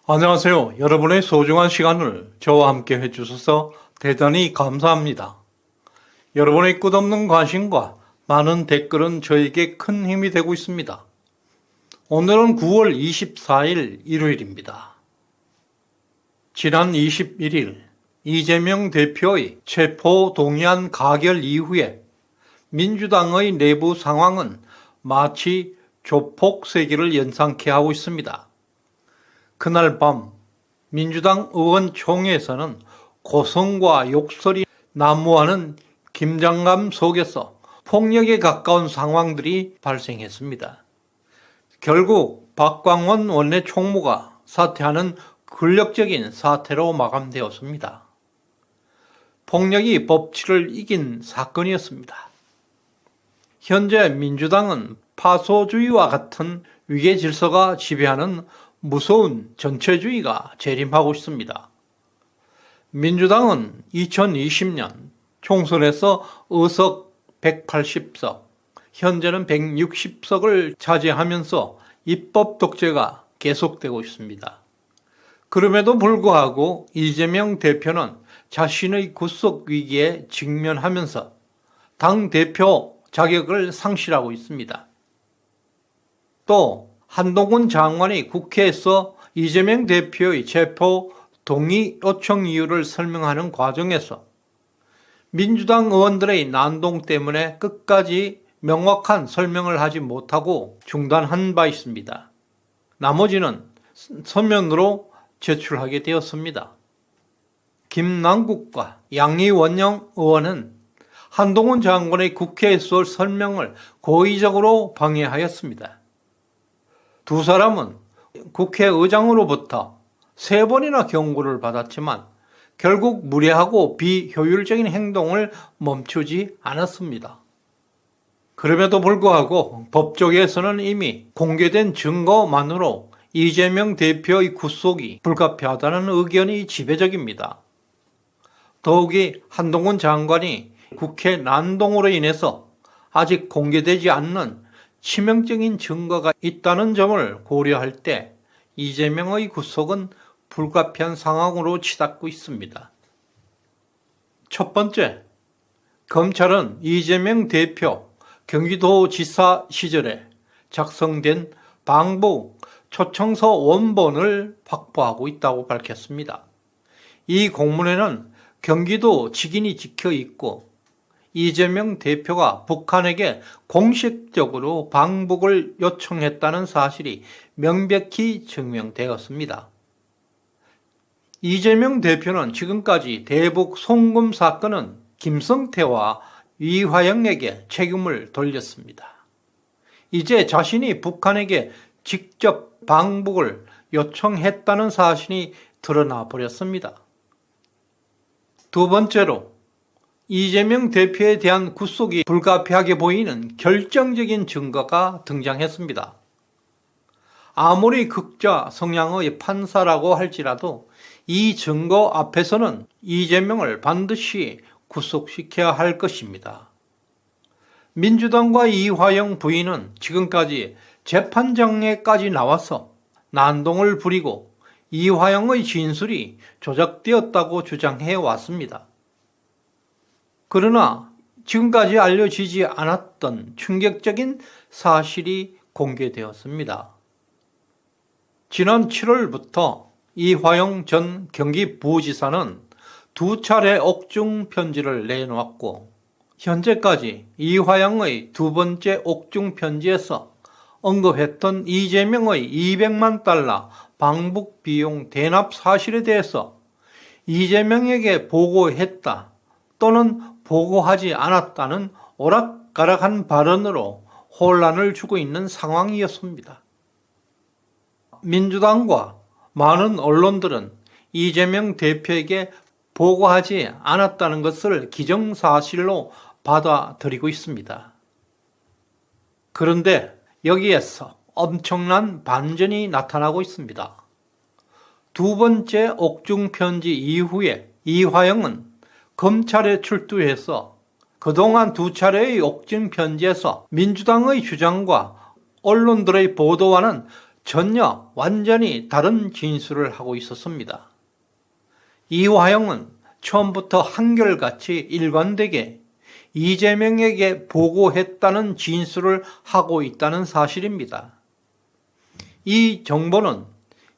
안녕하세요. 여러분의 소중한 시간을 저와 함께 해주셔서 대단히 감사합니다. 여러분의 끝없는 관심과 많은 댓글은 저에게 큰 힘이 되고 있습니다. 오늘은 9월 24일 일요일입니다. 지난 21일 이재명 대표의 체포동의안 가결 이후에 민주당의 내부 상황은 마치 조폭 세기를 연상케 하고 있습니다. 그날 밤 민주당 의원총회에서는 고성과 욕설이 난무하는 긴장감 속에서 폭력에 가까운 상황들이 발생했습니다. 결국 박광원 원내 총무가 사퇴하는 굴욕적인 사태로 마감되었습니다. 폭력이 법치를 이긴 사건이었습니다. 현재 민주당은 파소주의와 같은 위계 질서가 지배하는 무서운 전체주의가 재림하고 있습니다. 민주당은 2020년 총선에서 의석 180석, 현재는 160석을 차지하면서 입법 독재가 계속되고 있습니다. 그럼에도 불구하고 이재명 대표는 자신의 구속 위기에 직면하면서 당대표 자격을 상실하고 있습니다. 또 한동훈 장관이 국회에서 이재명 대표의 체포 동의 요청 이유를 설명하는 과정에서 민주당 의원들의 난동 때문에 끝까지 명확한 설명을 하지 못하고 중단한 바 있습니다. 나머지는 서면으로 제출하게 되었습니다. 김남국과 양이원영 의원은 한동훈 장관의 국회에서 설명을 고의적으로 방해하였습니다. 두 사람은 국회의장으로부터 3번이나 경고를 받았지만 결국 무례하고 비효율적인 행동을 멈추지 않았습니다. 그럼에도 불구하고 법조계에서는 이미 공개된 증거만으로 이재명 대표의 구속이 불가피하다는 의견이 지배적입니다. 더욱이 한동훈 장관이 국회 난동으로 인해서 아직 공개되지 않는 치명적인 증거가 있다는 점을 고려할 때 이재명의 구속은 불가피한 상황으로 치닫고 있습니다. 첫 번째, 검찰은 이재명 대표 경기도지사 시절에 작성된 방북 초청서 원본을 확보하고 있다고 밝혔습니다. 이 공문에는 경기도 직인이 적혀 있고 이재명 대표가 북한에게 공식적으로 방북을 요청했다는 사실이 명백히 증명되었습니다. 이재명 대표는 지금까지 대북 송금 사건은 김성태와 이화영에게 책임을 돌렸습니다. 이제 자신이 북한에게 직접 방북을 요청했다는 사실이 드러나 버렸습니다. 두 번째로 이재명 대표에 대한 구속이 불가피하게 보이는 결정적인 증거가 등장했습니다. 아무리 극자 성향의 판사라고 할지라도 이 증거 앞에서는 이재명을 반드시 구속시켜야 할 것입니다. 민주당과 이화영 부인은 지금까지 재판장에까지 나와서 난동을 부리고 이화영의 진술이 조작되었다고 주장해 왔습니다. 그러나 지금까지 알려지지 않았던 충격적인 사실이 공개되었습니다. 지난 7월부터 이화영 전 경기부지사는 2차례 옥중 편지를 내놓았고 현재까지 이화영의 두 번째 옥중 편지에서 언급했던 이재명의 200만 달러 방북 비용 대납 사실에 대해서 이재명에게 보고했다 또는 보고하지 않았다는 오락가락한 발언으로 혼란을 주고 있는 상황이었습니다. 민주당과 많은 언론들은 이재명 대표에게 보고하지 않았다는 것을 기정사실로 받아들이고 있습니다. 그런데 여기에서 엄청난 반전이 나타나고 있습니다. 두 번째 옥중 편지 이후에 이화영은 검찰에 출두해서 그동안 2차례의 옥중 편지에서 민주당의 주장과 언론들의 보도와는 전혀 완전히 다른 진술을 하고 있었습니다. 이화영은 처음부터 한결같이 일관되게 이재명에게 보고했다는 진술을 하고 있다는 사실입니다. 이 정보는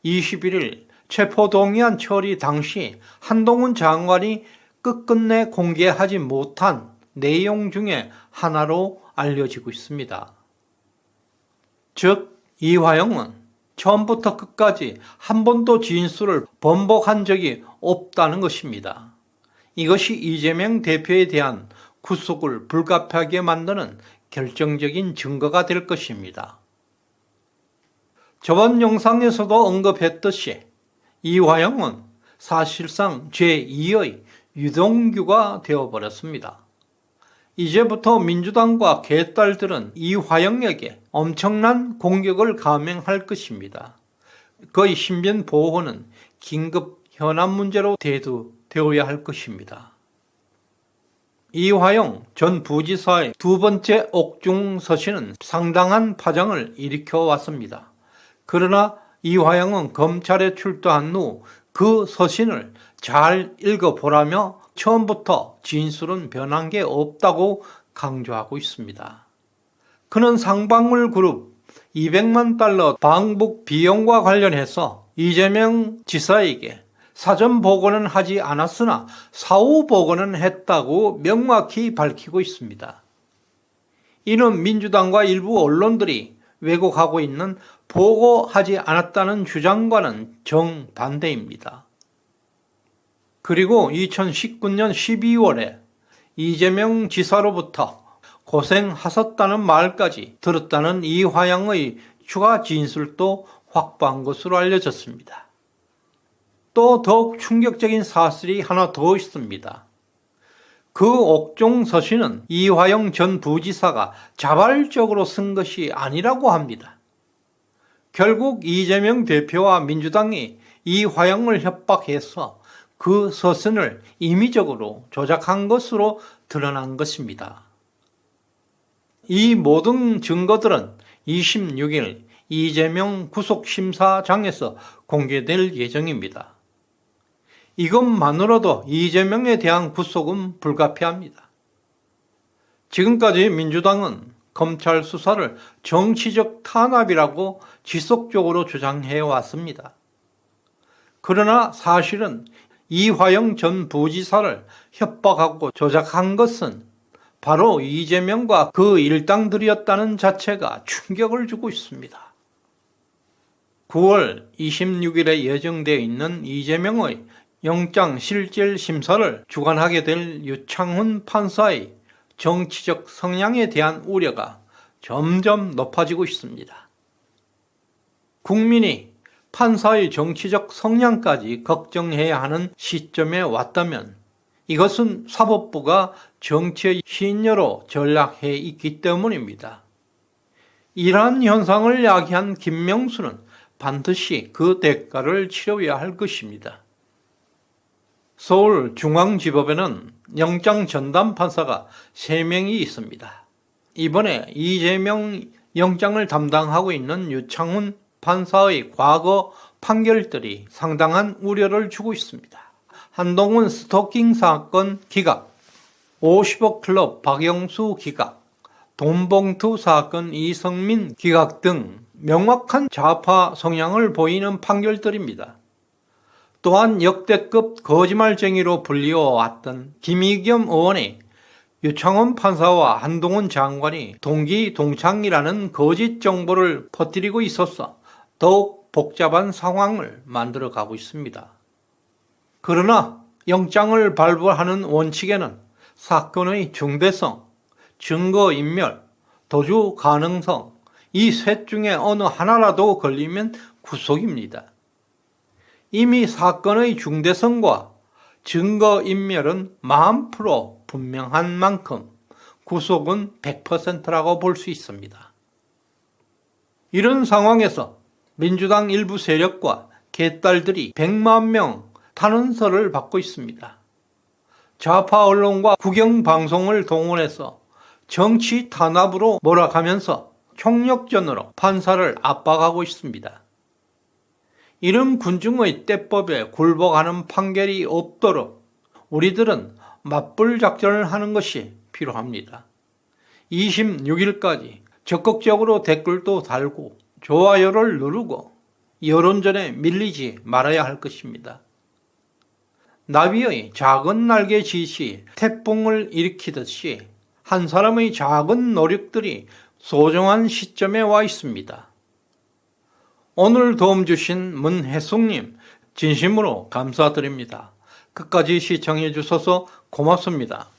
21일 체포동의안 처리 당시 한동훈 장관이 끝끝내 공개하지 못한 내용 중에 하나로 알려지고 있습니다. 즉, 이화영은 처음부터 끝까지 한 번도 진술을 번복한 적이 없다는 것입니다. 이것이 이재명 대표에 대한 구속을 불가피하게 만드는 결정적인 증거가 될 것입니다. 저번 영상에서도 언급했듯이 이화영은 사실상 제2의 유동규가 되어버렸습니다. 이제부터 민주당과 개딸들은 이화영에게 엄청난 공격을 감행할 것입니다. 그의 신변 보호는 긴급 현안 문제로 대두되어야 할 것입니다. 이화영 전 부지사의 두 번째 옥중 서신은 상당한 파장을 일으켜 왔습니다. 그러나 이화영은 검찰에 출두한 후 그 서신을 잘 읽어보라며 처음부터 진술은 변한 게 없다고 강조하고 있습니다. 그는 상방울 그룹 200만 달러 방북 비용과 관련해서 이재명 지사에게 사전 보고는 하지 않았으나 사후 보고는 했다고 명확히 밝히고 있습니다. 이는 민주당과 일부 언론들이 왜곡하고 있는 보고하지 않았다는 주장과는 정반대입니다. 그리고 2019년 12월에 이재명 지사로부터 고생하셨다는 말까지 들었다는 이화영의 추가 진술도 확보한 것으로 알려졌습니다. 또 더욱 충격적인 사실이 하나 더 있습니다. 그 옥중 서신은 이화영 전 부지사가 자발적으로 쓴 것이 아니라고 합니다. 결국 이재명 대표와 민주당이 이화영을 협박해서 그 서신을 임의적으로 조작한 것으로 드러난 것입니다. 이 모든 증거들은 26일 이재명 구속심사장에서 공개될 예정입니다. 이것만으로도 이재명에 대한 구속은 불가피합니다. 지금까지 민주당은 검찰 수사를 정치적 탄압이라고 지속적으로 주장해 왔습니다. 그러나 사실은 이화영 전 부지사를 협박하고 조작한 것은 바로 이재명과 그 일당들이었다는 자체가 충격을 주고 있습니다. 9월 26일에 예정되어 있는 이재명의 영장실질 심사를 주관하게 될 유창훈 판사의 정치적 성향에 대한 우려가 점점 높아지고 있습니다. 국민이 판사의 정치적 성향까지 걱정해야 하는 시점에 왔다면 이것은 사법부가 정치의 신여로 전락해 있기 때문입니다. 이러한 현상을 야기한 김명수는 반드시 그 대가를 치러야 할 것입니다. 서울중앙지법에는 영장 전담 판사가 3명이 있습니다. 이번에 이재명 영장을 담당하고 있는 유창훈 판사의 과거 판결들이 상당한 우려를 주고 있습니다. 한동훈 스토킹 사건 기각, 50억 클럽 박영수 기각, 돈봉투 사건 이성민 기각 등 명확한 좌파 성향을 보이는 판결들입니다. 또한 역대급 거짓말쟁이로 불리워왔던 김의겸 의원이 유창훈 판사와 한동훈 장관이 동기동창이라는 거짓 정보를 퍼뜨리고 있어서 더욱 복잡한 상황을 만들어가고 있습니다. 그러나 영장을 발부하는 원칙에는 사건의 중대성, 증거인멸, 도주 가능성, 이 셋 중에 어느 하나라도 걸리면 구속입니다. 이미 사건의 중대성과 증거인멸은 1000% 분명한 만큼 구속은 100%라고 볼 수 있습니다. 이런 상황에서 민주당 일부 세력과 개딸들이 100만 명 탄원서를 받고 있습니다. 좌파 언론과 국영방송을 동원해서 정치 탄압으로 몰아가면서 총력전으로 판사를 압박하고 있습니다. 이런 군중의 때법에 굴복하는 판결이 없도록 우리들은 맞불 작전을 하는 것이 필요합니다. 26일까지 적극적으로 댓글도 달고 좋아요를 누르고 여론전에 밀리지 말아야 할 것입니다. 나비의 작은 날개 짓이 태풍을 일으키듯이 한 사람의 작은 노력들이 소중한 시점에 와 있습니다. 오늘 도움 주신 문혜숙님 진심으로 감사드립니다. 끝까지 시청해 주셔서 고맙습니다.